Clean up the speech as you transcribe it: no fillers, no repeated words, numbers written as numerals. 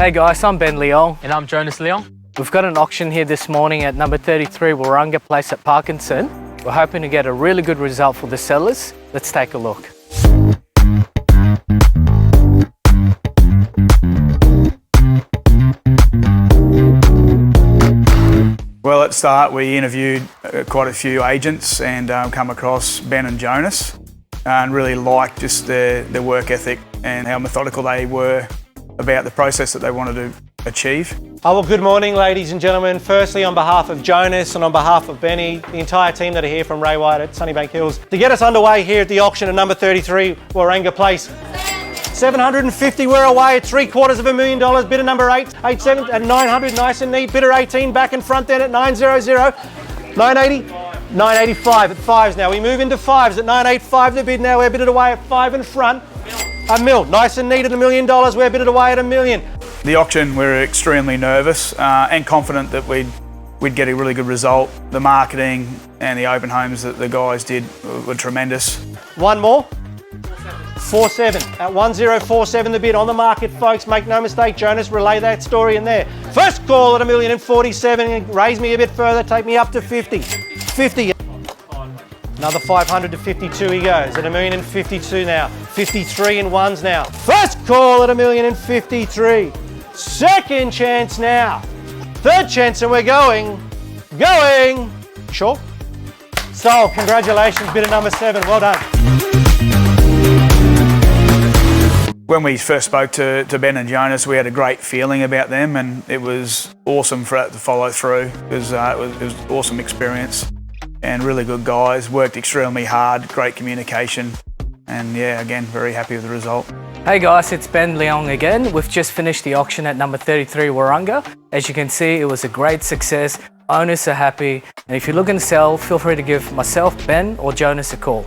Hey guys, I'm Ben Leong. And I'm Jonas Leong. We've got an auction here this morning at number 33 Waranga Place at Parkinson. We're hoping to get a really good result for the sellers. Let's take a look. Well, at the start we interviewed quite a few agents and come across Ben and Jonas and really liked just their work ethic and how methodical they were about the process that they wanted to achieve. Oh, well, good morning, ladies and gentlemen. Firstly, on behalf of Jonas and on behalf of Benny, the entire team that are here from Ray White at Sunnybank Hills, to get us underway here at the auction at number 33 Waranga Place. 750, we're away at $750,000, bidder number 8, 87 at 900, nice and neat, bidder 18 back in front then at 900, 980, 985 at fives now. We move into fives at 985 the bid now, we're bidded away at 5 in front. A mil, nice and neat at $1 million, we're bidded away at $1 million. The auction, we were extremely nervous and confident that we'd get a really good result. The marketing and the open homes that the guys did were tremendous. One more. 47 at 1047 the bid on the market, folks. Make no mistake, Jonas, relay that story in there. First call at $1,047,000. Raise me a bit further, take me up to 50. 50. Another 500 to 52 he goes at $1,052,000 now. 53 in ones now. First call at $1,053,000. Second chance now. Third chance and we're going. Sure. Sold. Congratulations, bidder number 7. Well done. When we first spoke to Ben and Jonas, we had a great feeling about them and it was awesome for that to follow through. It was an awesome experience and really good guys, worked extremely hard, great communication, and yeah, again, very happy with the result. Hey guys, it's Ben Leong again. We've just finished the auction at number 33 Waranga. As you can see, it was a great success. Owners are happy, and if you're looking to sell, feel free to give myself, Ben, or Jonas a call.